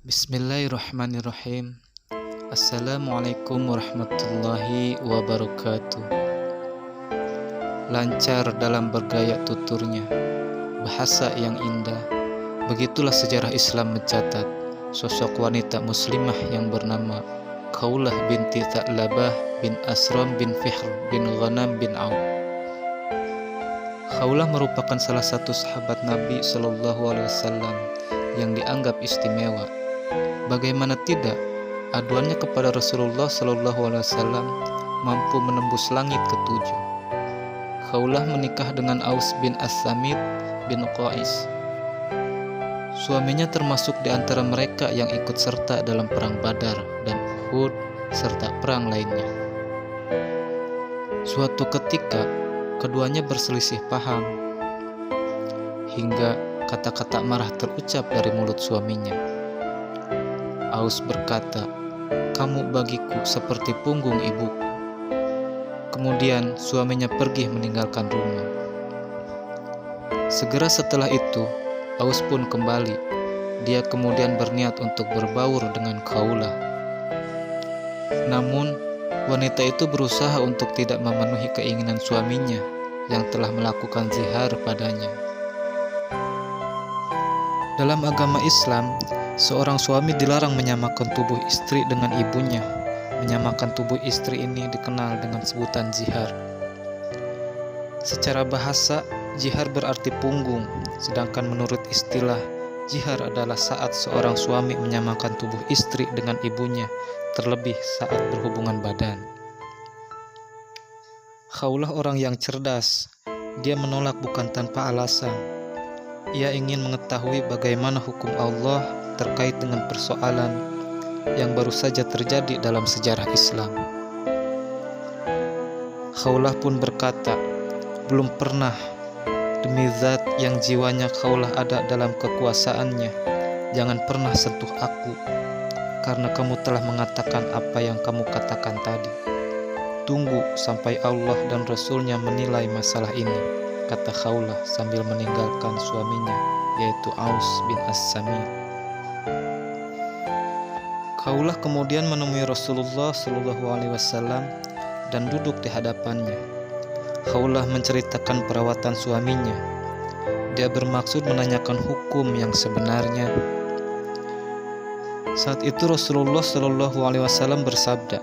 Bismillahirrahmanirrahim. Assalamualaikum warahmatullahi wabarakatuh. Lancar dalam bergaya tuturnya, bahasa yang indah. Begitulah sejarah Islam mencatat sosok wanita muslimah yang bernama Khawlah binti Tha'labah bin Asram bin Fihr bin Ghanam bin Auf. Khawlah merupakan salah satu sahabat Nabi SAW yang dianggap istimewa. Bagaimana tidak, aduannya kepada Rasulullah SAW mampu menembus langit ketujuh. Khawlah menikah dengan Aus bin As-Samit bin Qais. Suaminya termasuk di antara mereka yang ikut serta dalam perang Badar dan Uhud serta perang lainnya. Suatu ketika, keduanya berselisih paham hingga kata-kata marah terucap dari mulut suaminya. Aus berkata, "Kamu bagiku seperti punggung ibuku." Kemudian suaminya pergi meninggalkan rumah. Segera setelah itu, Aus pun kembali. Dia kemudian berniat untuk berbaur dengan Khawlah. Namun, wanita itu berusaha untuk tidak memenuhi keinginan suaminya yang telah melakukan zihar padanya. Dalam agama Islam, seorang suami dilarang menyamakan tubuh istri dengan ibunya. Menyamakan tubuh istri ini dikenal dengan sebutan zihar. Secara bahasa, zihar berarti punggung, sedangkan menurut istilah, zihar adalah saat seorang suami menyamakan tubuh istri dengan ibunya, terlebih saat berhubungan badan. Khawlah orang yang cerdas. Dia menolak bukan tanpa alasan. Ia ingin mengetahui bagaimana hukum Allah terkait dengan persoalan yang baru saja terjadi dalam sejarah Islam. Khawlah pun berkata, "Belum pernah, demi zat yang jiwanya Khawlah ada dalam kekuasaannya, jangan pernah sentuh aku, karena kamu telah mengatakan apa yang kamu katakan tadi. Tunggu sampai Allah dan Rasulnya menilai masalah ini," kata Khawlah sambil meninggalkan suaminya, yaitu Aus bin As-Samit. Khawlah kemudian menemui Rasulullah SAW dan duduk di hadapannya. Khawlah menceritakan perawatan suaminya. Dia bermaksud menanyakan hukum yang sebenarnya. Saat itu Rasulullah SAW bersabda,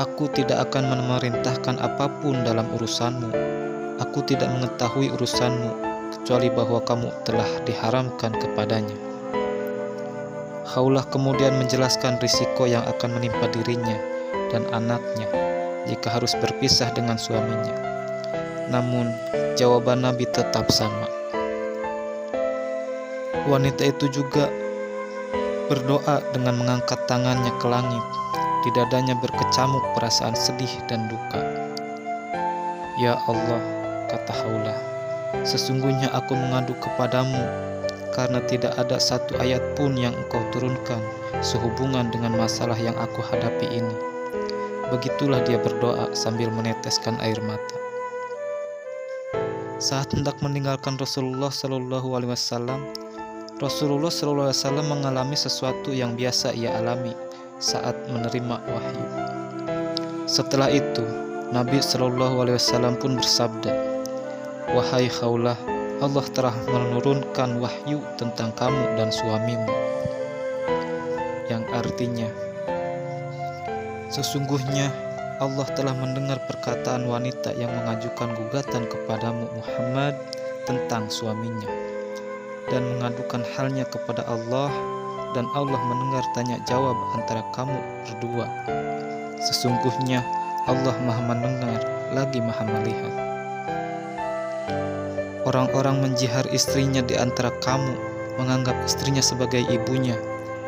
"Aku tidak akan memerintahkan apapun dalam urusanmu. Aku tidak mengetahui urusanmu, kecuali bahwa kamu telah diharamkan kepadanya." Khawlah kemudian menjelaskan risiko yang akan menimpa dirinya dan anaknya jika harus berpisah dengan suaminya. Namun, jawaban Nabi tetap sama. Wanita itu juga berdoa dengan mengangkat tangannya ke langit. Di dadanya berkecamuk perasaan sedih dan duka. "Ya Allah," kata Khawlah, "sesungguhnya aku mengadu kepadamu karena tidak ada satu ayat pun yang Engkau turunkan sehubungan dengan masalah yang aku hadapi ini." Begitulah dia berdoa sambil meneteskan air mata. Saat hendak meninggalkan Rasulullah SAW, Rasulullah SAW mengalami sesuatu yang biasa ia alami saat menerima wahyu. Setelah itu, Nabi SAW pun bersabda, "Wahai Khawlah, Allah telah menurunkan wahyu tentang kamu dan suamimu." Yang artinya, sesungguhnya Allah telah mendengar perkataan wanita yang mengajukan gugatan kepadamu Muhammad tentang suaminya dan mengadukan halnya kepada Allah, dan Allah mendengar tanya jawab antara kamu berdua. Sesungguhnya Allah Maha mendengar lagi Maha melihat. Orang-orang menjihar istrinya di antara kamu, menganggap istrinya sebagai ibunya,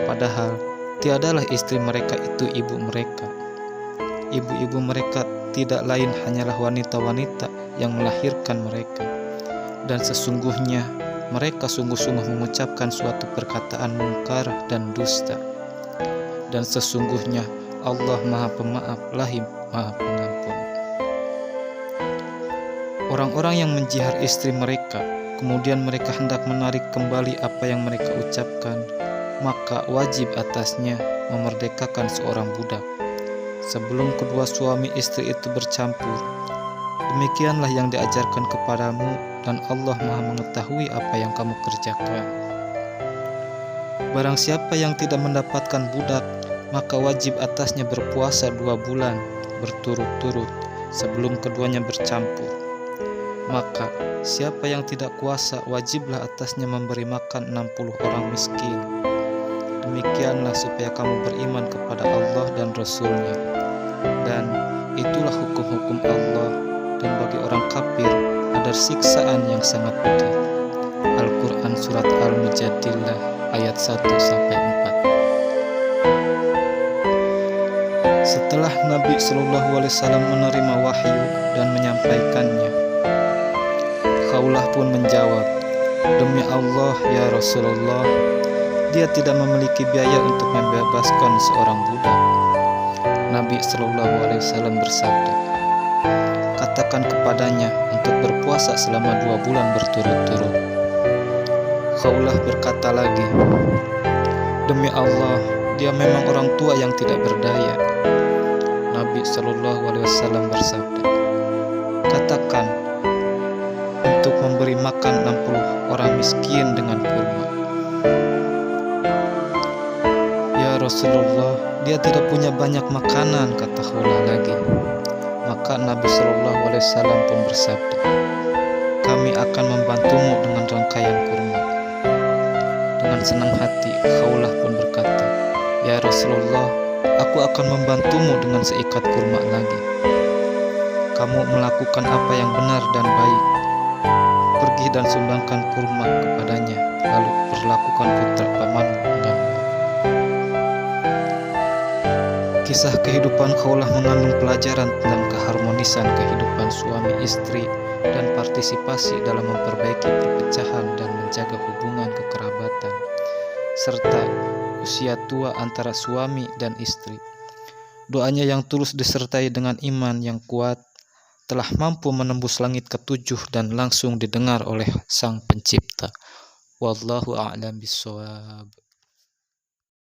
padahal tiadalah istri mereka itu ibu mereka. Ibu-ibu mereka tidak lain hanyalah wanita-wanita yang melahirkan mereka. Dan sesungguhnya mereka sungguh-sungguh mengucapkan suatu perkataan mungkar dan dusta. Dan sesungguhnya Allah Maha Pemaaf lagi Maha Pengampun. Orang-orang yang menjihar istri mereka, kemudian mereka hendak menarik kembali apa yang mereka ucapkan, maka wajib atasnya memerdekakan seorang budak sebelum kedua suami istri itu bercampur. Demikianlah yang diajarkan kepadamu, dan Allah Maha mengetahui apa yang kamu kerjakan. Barang siapa yang tidak mendapatkan budak, maka wajib atasnya berpuasa 2 bulan berturut-turut sebelum keduanya bercampur. Maka siapa yang tidak kuasa, wajiblah atasnya memberi makan 60 orang miskin. Demikianlah supaya kamu beriman kepada Allah dan Rasul-Nya. Dan itulah hukum-hukum Allah, dan bagi orang kafir ada siksaan yang sangat pedih. Al-Quran Surat Al-Mujadilah ayat 1-4. Setelah Nabi SAW menerima wahyu dan menyampaikannya, Khawlah pun menjawab, "Demi Allah ya Rasulullah, dia tidak memiliki biaya untuk membebaskan seorang budak." Nabi SAW bersabda, "Katakan kepadanya untuk berpuasa selama 2 bulan berturut-turut." Khawlah berkata lagi, "Demi Allah, dia memang orang tua yang tidak berdaya." Nabi SAW bersabda, "Katakan untuk memberi makan 60 orang miskin dengan kurma." "Ya Rasulullah, dia tidak punya banyak makanan," kata Khawlah lagi. Maka Nabi SAW pun bersabda, "Kami akan membantumu dengan rangkaian kurma." Dengan senang hati Khawlah pun berkata, "Ya Rasulullah, aku akan membantumu dengan seikat kurma lagi." "Kamu melakukan apa yang benar dan baik. Pergi dan sumbangkan kurma kepadanya, lalu perlakukan putra pamanmu dengan baik." Kisah kehidupan Khawlah mengandung pelajaran tentang keharmonisan kehidupan suami istri dan partisipasi dalam memperbaiki perpecahan dan menjaga hubungan kekerabatan, serta usia tua antara suami dan istri. Doanya yang tulus disertai dengan iman yang kuat telah mampu menembus langit ke-7 dan langsung didengar oleh Sang Pencipta. Wallahu a'lam bishawab.